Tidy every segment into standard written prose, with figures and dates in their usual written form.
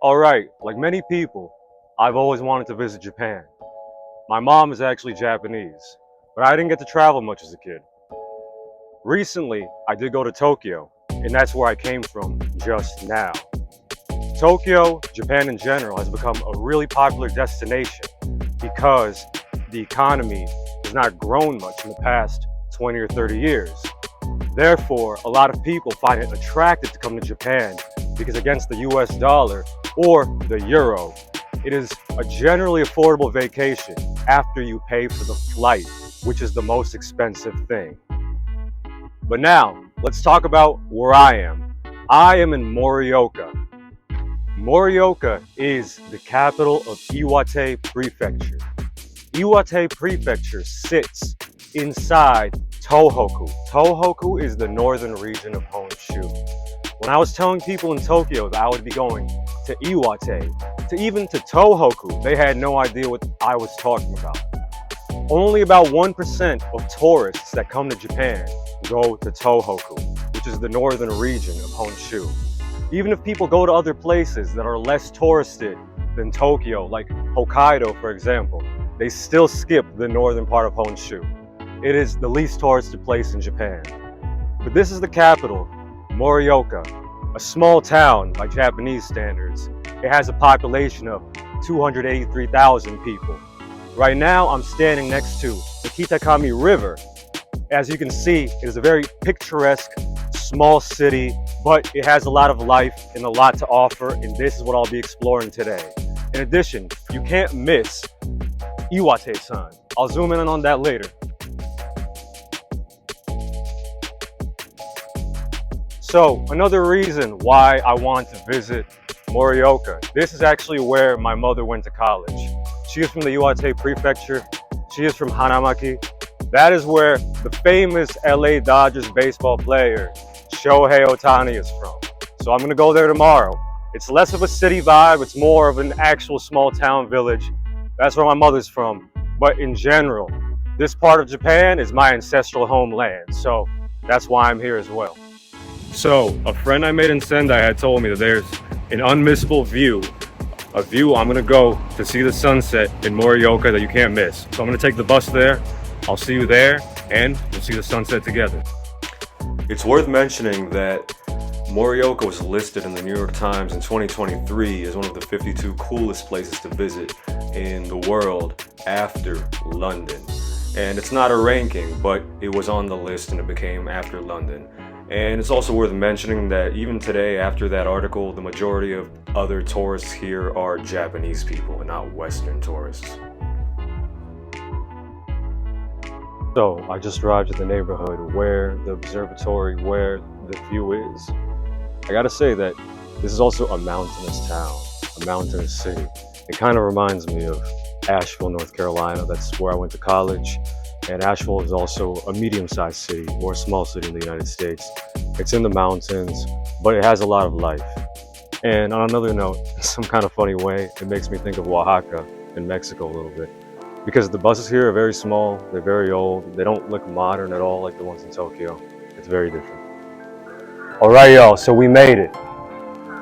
Alright, like many people, I've always wanted to visit Japan. My mom is actually Japanese, but I didn't get to travel much as a kid. Recently, I did go to Tokyo, and that's where I came from just now. Tokyo, Japan in general, has become a really popular destination because the economy has not grown much in the past 20 or 30 years. Therefore, a lot of people find it attractive to come to Japan because against the US dollar or the euro, it is a generally affordable vacation after you pay for the flight, which is the most expensive thing. But now, let's talk about where I am. I am in Morioka. Morioka is the capital of Iwate Prefecture. Iwate Prefecture sits inside Tohoku. Tohoku is the northern region of Honshu. When I was telling people in Tokyo that I would be going to Iwate, to even to Tohoku, they had no idea what I was talking about. Only about 1% of tourists that come to Japan go to Tohoku, which is the northern region of Honshu. Even if people go to other places that are less touristed than Tokyo, like Hokkaido, for example, they still skip the northern part of Honshu. It is the least touristed place in Japan. But this is the capital, Morioka, a small town by Japanese standards. It has a population of 283,000 people. Right now, I'm standing next to the Kitakami River. As you can see, it is a very picturesque, small city, but it has a lot of life and a lot to offer, and this is what I'll be exploring today. In addition, you can't miss Iwate-san. I'll zoom in on that later. So, another reason why I want to visit Morioka. This is actually where my mother went to college. She is from the Iwate Prefecture. She is from Hanamaki. That is where the famous LA Dodgers baseball player, Shohei Ohtani, is from. So I'm gonna go there tomorrow. It's less of a city vibe, it's more of an actual small town village. That's where my mother's from. But in general, this part of Japan is my ancestral homeland. So that's why I'm here as well. So a friend I made in Sendai had told me that there's an unmissable view, a view I'm gonna go to see the sunset in Morioka that you can't miss. So I'm gonna take the bus there. I'll see you there, and we'll see the sunset together. It's worth mentioning that Morioka was listed in the New York Times in 2023 as one of the 52 coolest places to visit in the world after London. And it's not a ranking, but it was on the list and it became after London. And it's also worth mentioning that even today, after that article, the majority of other tourists here are Japanese people and not Western tourists. So I just arrived at the neighborhood where the observatory, where the view is. I gotta say that this is also a mountainous town, a mountainous city. It kind of reminds me of Asheville, North Carolina. That's where I went to college. And Asheville is also a medium-sized city or a small city in the United States. It's in the mountains, but it has a lot of life. And on another note, in some kind of funny way, it makes me think of Oaxaca in Mexico a little bit. Because the buses here are very small, they're very old, they don't look modern at all like the ones in Tokyo. It's very different. All right, y'all, so we made it.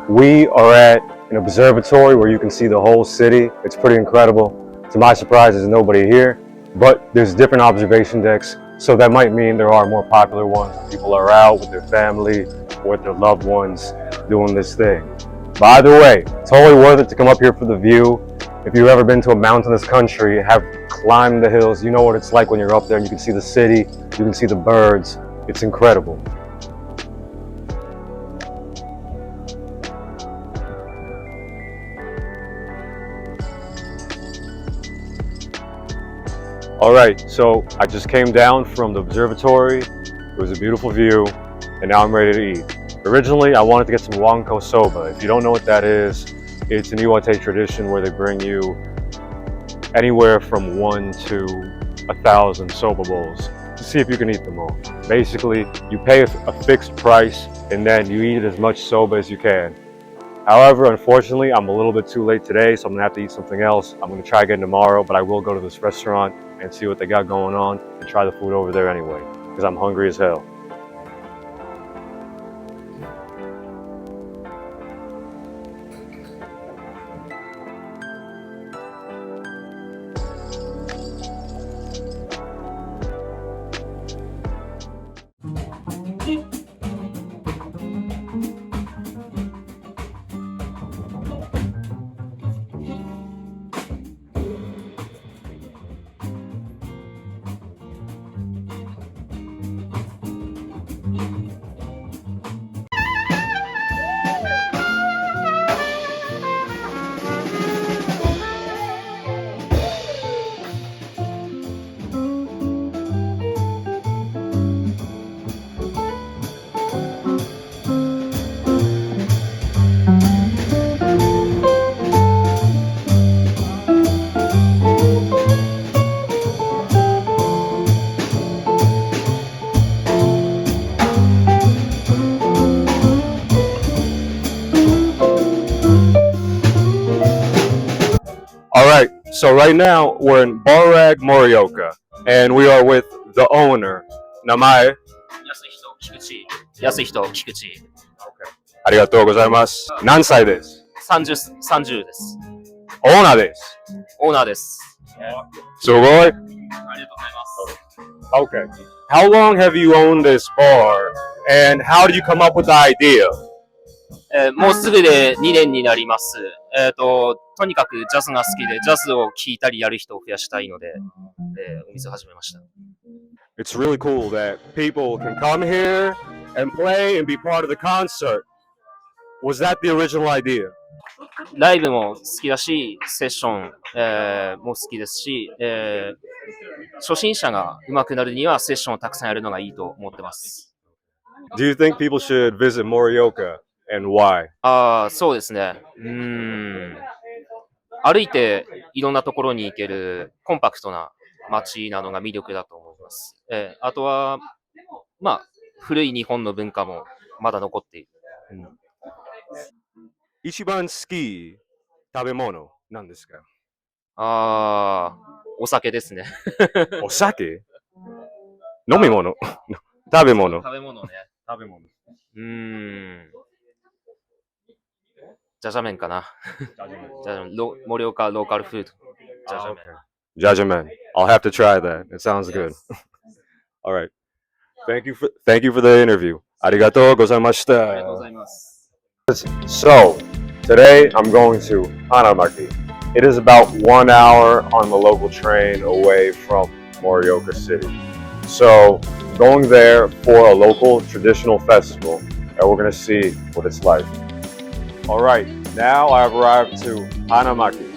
We are at an observatory where you can see the whole city. It's pretty incredible. To my surprise, there's nobody here, but there's different observation decks, so that might mean there are more popular ones. People are out with their family or with their loved ones doing this thing. By the way, totally worth it to come up here for the view. If you've ever been to a mountainous country and have climbed the hills, you know what it's like when you're up there and you can see the city, you can see the birds. It's incredible. All right, so I just came down from the observatory. It was a beautiful view, and now I'm ready to eat. Originally, I wanted to get some Wanko Soba. If you don't know what that is, it's an Iwate tradition where they bring you anywhere from 1 to 1,000 soba bowls to see if you can eat them all. Basically, you pay a fixed price, and then you eat as much soba as you can. However, unfortunately, I'm a little bit too late today, so I'm gonna have to eat something else. I'm gonna try again tomorrow, but I will go to this restaurant and see what they got going on and try the food over there anyway, because I'm hungry as hell. So right now we're in Barrag Morioka, and we are with the owner. Namae. 安い人、菊池。ありがとうございます。何歳です？30です。オーナーです。オーナーです。すごい。ありがとうございます。Okay. How long have you owned this bar, and how did you come up with the idea? もうすぐで2年になります。とにかくジャズが好きで、ジャズを聴いたりやる人を増やしたいので、お店を始めました。It's really cool that people can come here and play and be part of the concert. Was that the original idea? ライブも好きだし、セッション、も好きですし、初心者が上手くなるにはセッションをたくさんやるのがいいと思ってます。Do you think people should visit Morioka and why? そうですね。歩いていろんなところに行けるコンパクトな街なのが魅力だと思います。あとは、古い日本の文化もまだ残っている。一番好き食べ物なんですか？お酒ですね。お酒？飲み物？食べ物？食べ物ね。食べ物。ジャジャメンかな。盛岡ローカルフード。ジャジャメン。I'll have to try that. It sounds good. All right. Thank you for the interview. ありがとうございました。ありがとうございます。So, today I'm going to Hanamaki. It is about 1 hour on the local train away from Morioka City. So, going there for a local traditional festival, and we're going to see what it's like. Alright, now I've arrived to Hanamaki.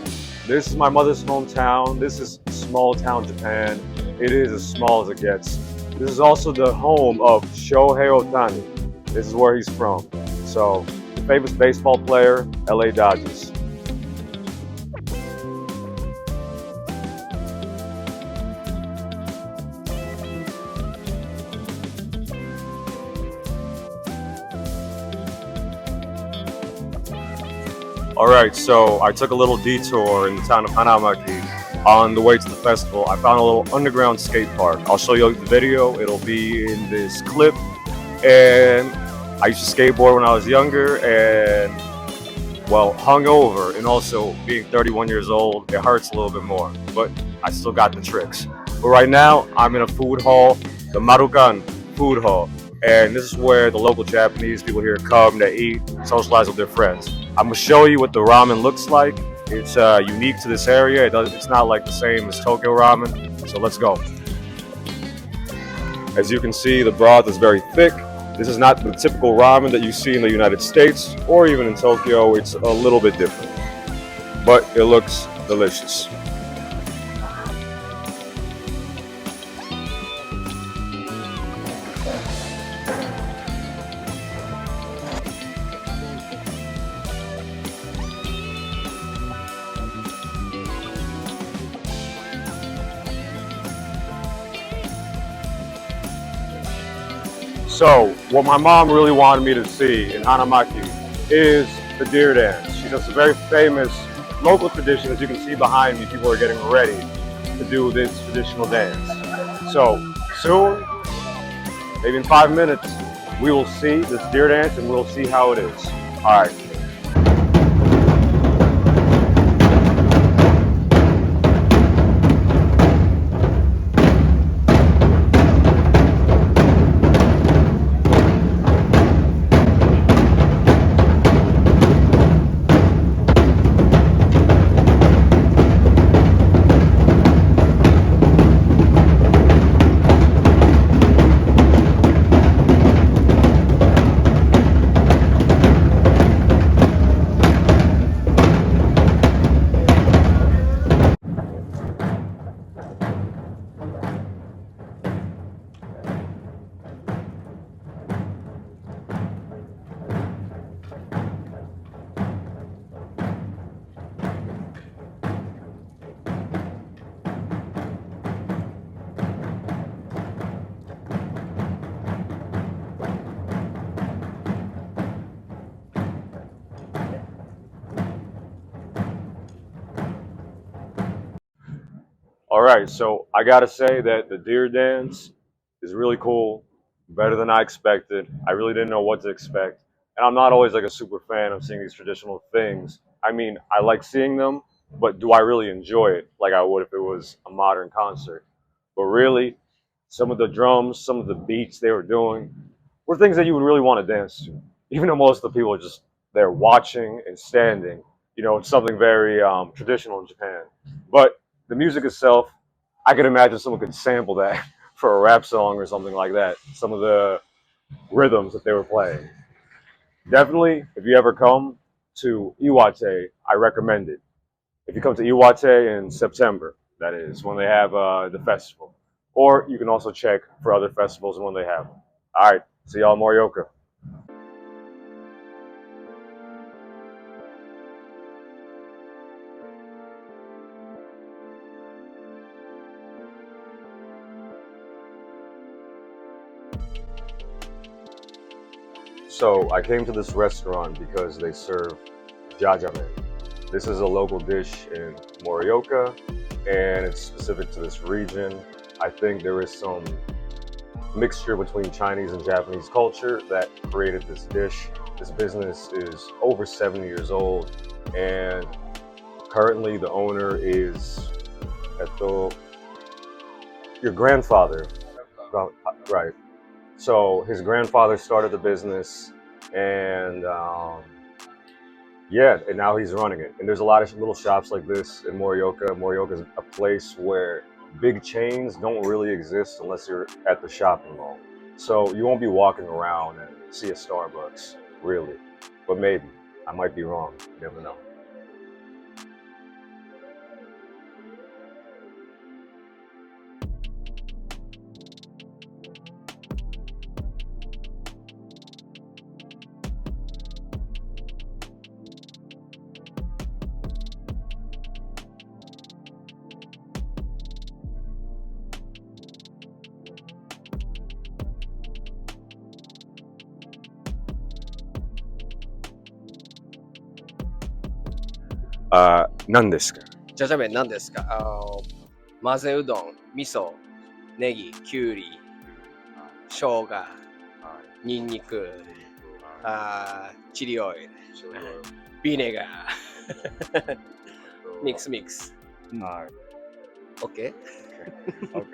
This is my mother's hometown. This is small town Japan. It is as small as it gets. This is also the home of Shohei Ohtani. This is where he's from. So, the famous baseball player, LA Dodgers. Alright, so I took a little detour in the town of Hanamaki. On the way to the festival, I found a little underground skate park. I'll show you the video. It'll be in this clip. And I used to skateboard when I was younger, and well, hungover, and also being 31 years old, it hurts a little bit more, but I still got the tricks. But right now, I'm in a food hall, the Marukan food hall, and this is where the local Japanese people here come to eat, socialize with their friends. I'm gonna show you what the ramen looks like. It's unique to this area. It's not like the same as Tokyo ramen, so let's go. As you can see, the broth is very thick. This is not the typical ramen that you see in the United States or even in Tokyo. It's a little bit different, but it looks delicious. So, what my mom really wanted me to see in Hanamaki is the deer dance. She does a very famous local tradition. As you can see behind me, people are getting ready to do this traditional dance. So, soon, maybe in 5 minutes, we will see this deer dance and we'll see how it is. All right. All right, so I gotta say that the deer dance is really cool, better than I expected. I really didn't know what to expect, and I'm not always like a super fan of seeing these traditional things. I mean, I like seeing them, but do I really enjoy it like I would if it was a modern concert? But really, some of the drums, some of the beats they were doing were things that you would really want to dance to, even though most of the people are just there watching and standing. You know, it's something very traditional in Japan. But the music itself, I could imagine someone could sample that for a rap song or something like that. Some of the rhythms that they were playing. Definitely, if you ever come to Iwate, I recommend it. If you come to Iwate in September, that is when they have the festival. Or you can also check for other festivals when they have them. All right, see y'all in Morioka. So I came to this restaurant because they serve Jajamen. This is a local dish in Morioka, and it's specific to this region. I think there is some mixture between Chinese and Japanese culture that created this dish. This business is over 70 years old, and currently the owner is your grandfather, right? So his grandfather started the business, and yeah, and now he's running it. And there's a lot of little shops like this in Morioka. Morioka is a place where big chains don't really exist unless you're at the shopping mall. So you won't be walking around and see a Starbucks, really. But maybe. I might be wrong. You never know. None this guy. じゃじゃ麺何ですか？混ぜうどん、味噌、ネギ、きゅうり、生姜、ニンニク、チリオイル、ビネガー、ミックスミックス。はい。OK？ OK。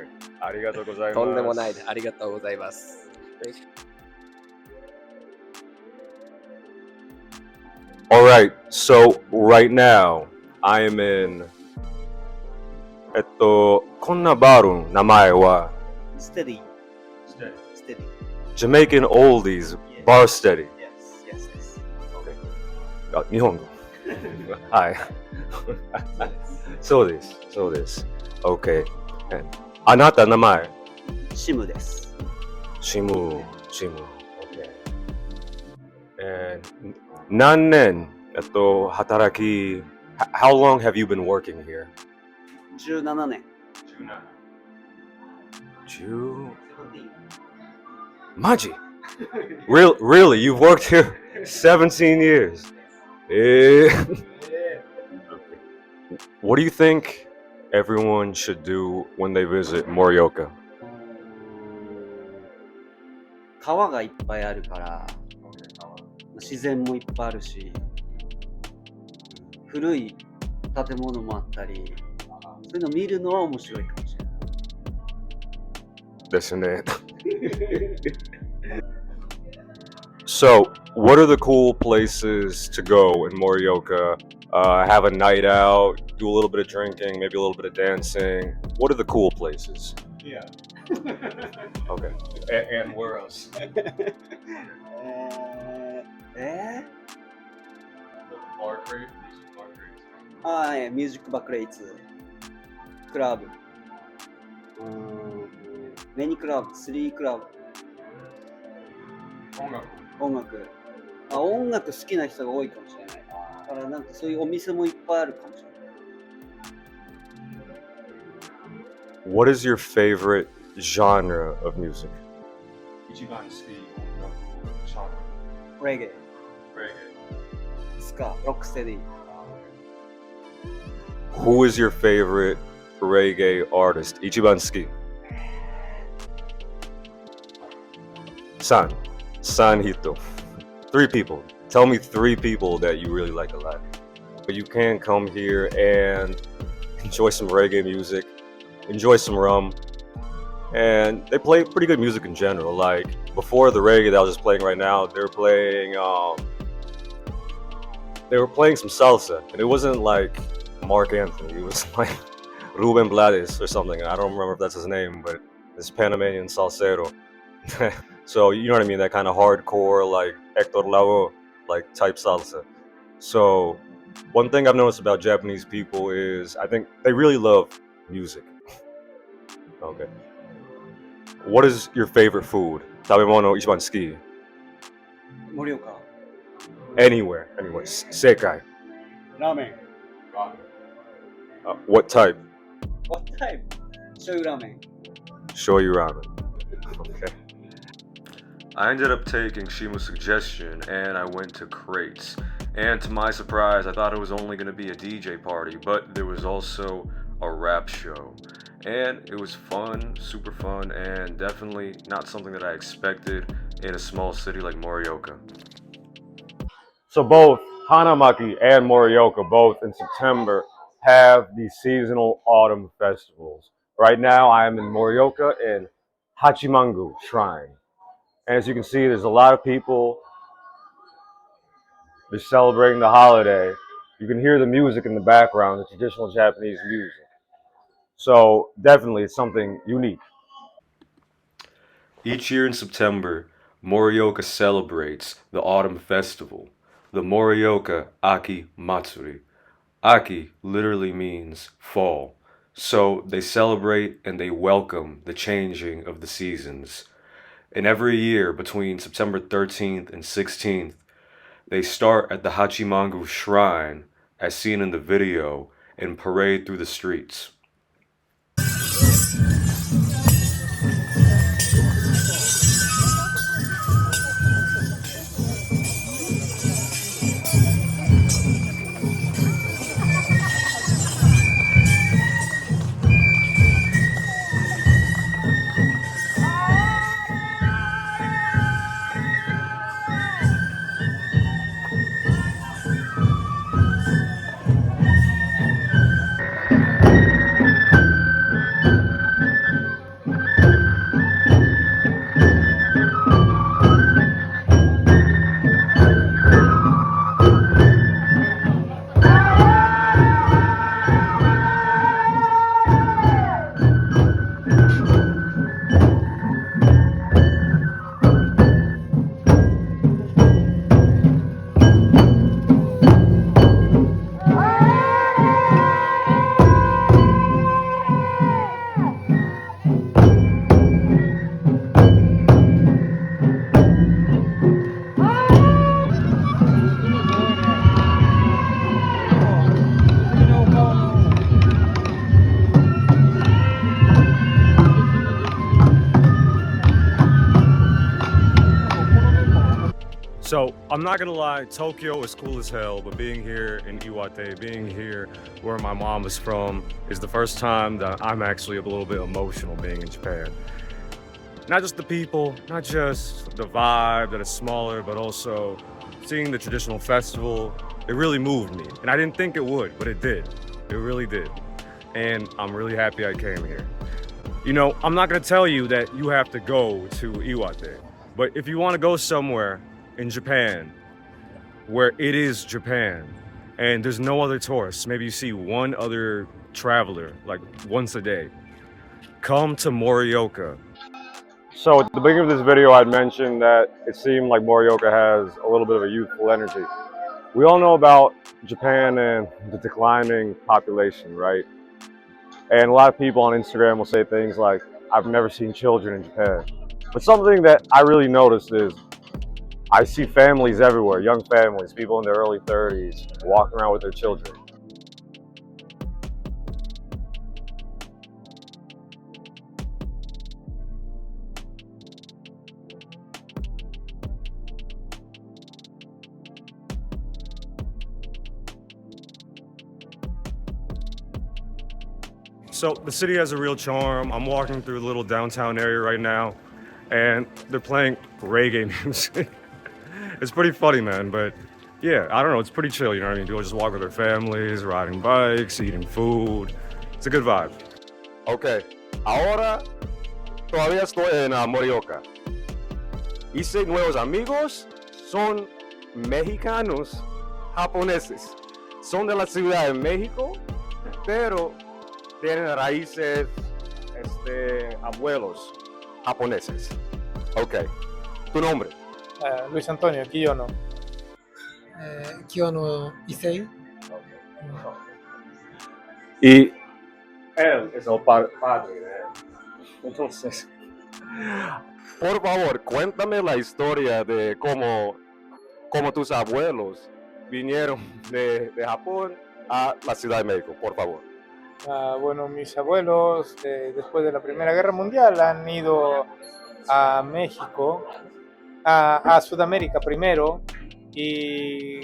ありがとうございます。とんでもないで、ありがとうございます。All right, so right now I am in こんなバーの名前は Steady. Jamaican Oldies Bar Steady. Yes. Okay. 日本語はい。そうです。Okay. あなた名前シムです。シム。Okay. And 何年働き How long have you been working here? 17年。マジ Really? You've worked here 17 years? What do you think everyone should do when they visit Morioka? 川がいっぱいあるから自然もいっぱいあるし古い建物もあったりそういうのを見るのは面白いかもしれないですね。So, what are the cool places to go in Morioka? Have a night out, do a little bit of drinking, maybe a little bit of dancing. What are the cool places? Yeah. Okay. And where else? ミュージックバックレイツクラブメニークラブ3クラブ音楽好きな人が多いかもしれないだからなんかそういうお店もいっぱいあるかもしれない What is your favorite genre of music? 一番好き音楽ジャンルレゲエスカロックステディ Who is your favorite reggae artist? Ichiban suki. San hito. 3 people. Tell me 3 people that you really like a lot. But you can come here and enjoy some reggae music, enjoy some rum, and they play pretty good music in general. Like before the reggae that I was just playing right now, they were playing some salsa, and it wasn't like Mark Anthony. It was like Ruben Blades or something. I don't remember if that's his name, but it's Panamanian salsero. So you know what I mean? That kind of hardcore, like Hector Lavoe, like type salsa. So one thing I've noticed about Japanese people is I think they really love music. Okay. What is your favorite food? Tabemono ichiban suki. Morioka. Anywhere. Sekai. Ramen. What type? What type? Shoyu ramen. Shoyu ramen. Okay. I ended up taking Shima's suggestion and I went to Crates. And to my surprise, I thought it was only going to be a DJ party, but there was also a rap show. And it was fun, super fun, and definitely not something that I expected in a small city like Morioka. So both Hanamaki and Morioka, both in September, have these seasonal autumn festivals. Right now I am in Morioka in Hachimangu Shrine. And as you can see, there's a lot of people. They're celebrating the holiday. You can hear the music in the background, the traditional Japanese music. So definitely it's something unique. Each year in September, Morioka celebrates the autumn festival, the Morioka Aki Matsuri. Aki literally means fall. So they celebrate and they welcome the changing of the seasons. And every year between September 13th and 16th, they start at the Hachimangu Shrine, as seen in the video, and parade through the streets. So I'm not gonna lie, Tokyo is cool as hell, but being here in Iwate, being here where my mom is from, is the first time that I'm actually a little bit emotional being in Japan. Not just the people, not just the vibe that is smaller, but also seeing the traditional festival. It really moved me. And I didn't think it would, but it did. It really did. And I'm really happy I came here. You know, I'm not gonna tell you that you have to go to Iwate, but if you wanna go somewhere in Japan where it is Japan and there's no other tourists, maybe you see one other traveler like once a day, come to Morioka. So at the beginning of this video I'd mentioned that it seemed like Morioka has a little bit of a youthful energy. We all know about Japan and the declining population, right? And a lot of people on Instagram will say things like, I've never seen children in Japan. But something that I really noticed is I see families everywhere, young families, people in their early 30s, walking around with their children. So the city has a real charm. I'm walking through the little downtown area right now, and they're playing reggae music. It's pretty funny, man, but yeah, I don't know, it's pretty chill, you know what I mean? People just walk with their families, riding bikes, eating food. It's a good vibe. Okay, ahora todavía estoy en Morioka. Hice nuevos amigos, son mexicanos japoneses. Son de la Ciudad de México, pero tienen raíces, abuelos japoneses. Ok, ¿tu nombre? Luis Antonio, Kiyono. Kiyono Issei. Y él es el padre de él. Entonces, por favor, cuéntame la historia de cómo tus abuelos vinieron de Japón a la Ciudad de México, por favor. Bueno, mis abuelos, después de la Primera Guerra Mundial, han ido a México, a Sudamérica primero, y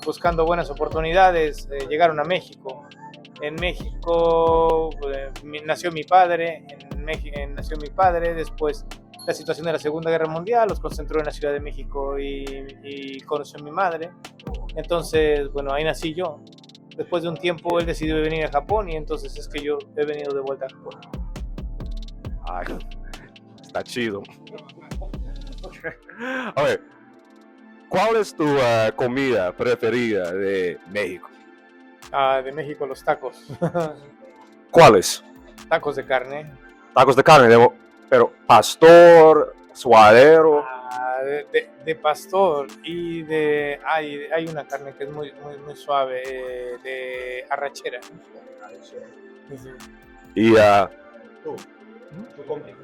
buscando buenas oportunidades llegaron a México. En México nació mi padre, después la situación de la Segunda Guerra Mundial los concentró en la Ciudad de México y conoció a mi madre. Entonces, bueno, ahí nací yo. Después de un tiempo él decidió venir a Japón y entonces es que yo he venido de vuelta a Japón. Ay, está chido. A ver, ¿cuál es tu comida preferida de México? De México los tacos. ¿Cuáles? Tacos de carne. Tacos de carne, pero pastor, suadero. De pastor y hay una carne que es muy suave, de arrachera. Sí. Y tu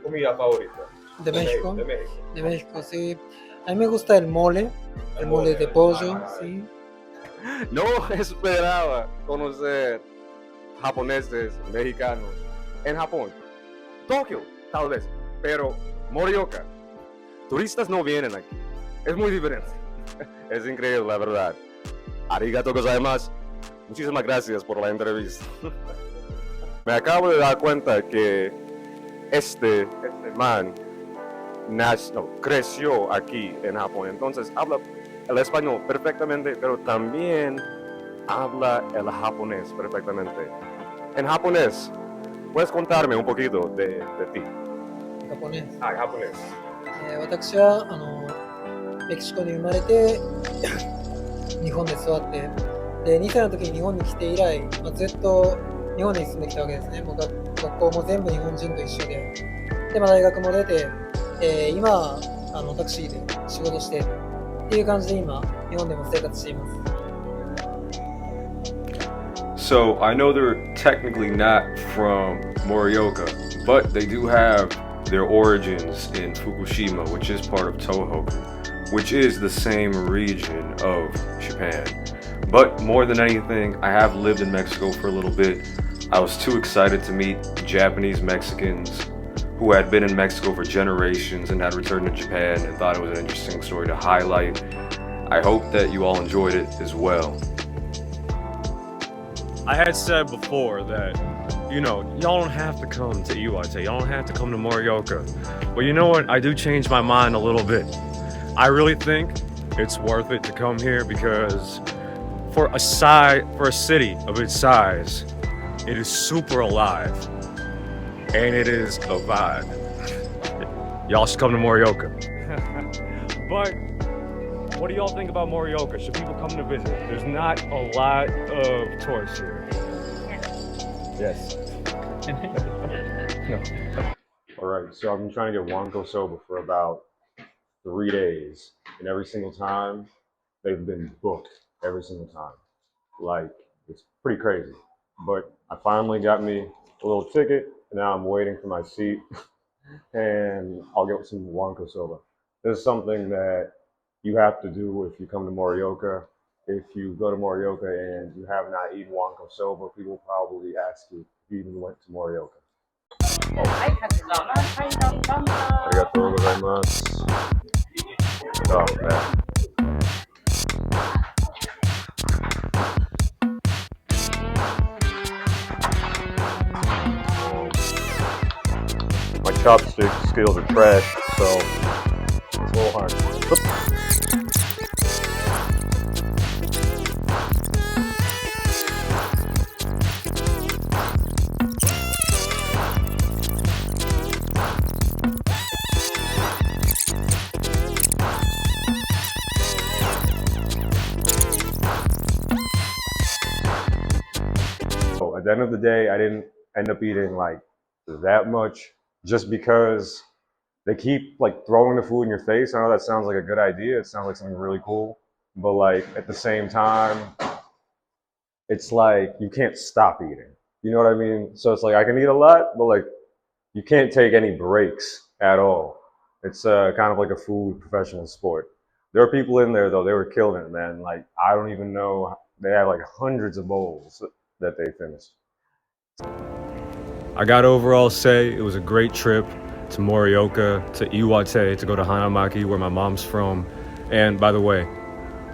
comida favorita. De México. De México. De México, sí. A mí me gusta el mole de pollo, sí. No esperaba conocer japoneses, mexicanos en Japón. Tokio, tal vez, pero Morioka. Turistas no vienen aquí. Es muy diferente. Es increíble, la verdad. Arigato gozaimasu. Muchísimas gracias por la entrevista. Me acabo de dar cuenta que este man creció aquí en Japón. Entonces habla el español perfectamente, pero también habla el japonés perfectamente. En japonés, ¿puedes contarme un poquito de ti? ジャパネjaponés. 私はメキシコに生まれて日本で育ってで2歳の時に日本に来て以来、ずっと日本に住んできたわけですね。もう学校も全部日本人と一緒で、大学も出て、今はタクシーで仕事してっていう感じで今日本でも生活しています。 So I know they're technically not from Morioka, but they do have their origins in Fukushima, which is part of Tohoku, which is the same region of Japan. But more than anything, I have lived in Mexico for a little bit. I was too excited to meet Japanese Mexicans who had been in Mexico for generations and had returned to Japan and thought it was an interesting story to highlight. I hope that you all enjoyed it as well. I had said before that, y'all don't have to come to Iwate. Y'all don't have to come to Morioka. But you know what? I do change my mind a little bit. I really think it's worth it to come here because for a city of its size, it is super alive. And it is a vibe. Y'all should come to Morioka. But what do y'all think about Morioka? Should people come to visit? There's not a lot of tourists here. Yes. No. All right, so I've been trying to get Wanko Soba for about 3 days, and every single time they've been booked. Every single time, like it's pretty crazy. But I finally got me a little ticket, and now I'm waiting for my seat, and I'll get some Wanko Soba. This is something that you have to do if you come to Morioka. If you go to Morioka and you have not eaten Wanko Soba, people will probably ask you if you even went to Morioka. Arigatou gozaimasu. Oh, man. chopstick skills are trash, so it's a little hard. At the end of the day, I didn't end up eating like that much just because they keep like throwing the food in your face. I know that sounds like a good idea. It sounds like something really cool, but like at the same time, it's like you can't stop eating. You know what I mean? So it's like I can eat a lot, but like you can't take any breaks at all. It's kind of like a food professional sport. There are people in there though, they were killing it, man. Like I don't even know, they had like hundreds of bowls that they finished. I got overall say it was a great trip to Morioka, to Iwate, to go to Hanamaki, where my mom's from. And by the way,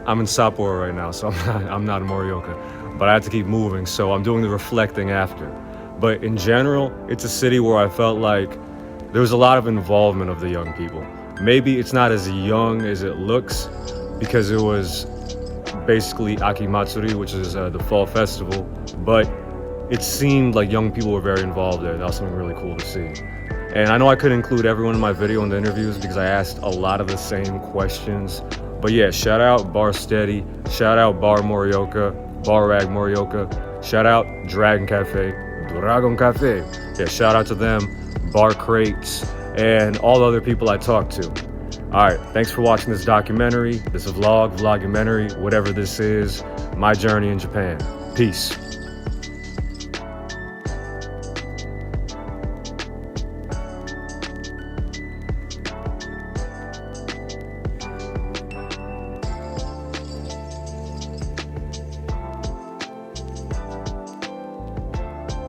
I'm in Sapporo right now, so I'm not in Morioka. But I had to keep moving, so I'm doing the reflecting after. But in general, it's a city where I felt like there was a lot of involvement of the young people. Maybe it's not as young as it looks because it was basically Aki Matsuri, which is the fall festival, but it seemed like young people were very involved there. That was something really cool to see. And I know I couldn't include everyone in my video in the interviews because I asked a lot of the same questions. But yeah, shout out Bar Steady, shout out Bar Morioka, Bar Rag Morioka, shout out Dragon Cafe, Dragon Cafe. Yeah, shout out to them, Bar Crates, and all the other people I talked to. All right, thanks for watching this documentary, this vlogumentary, whatever this is, my journey in Japan. Peace.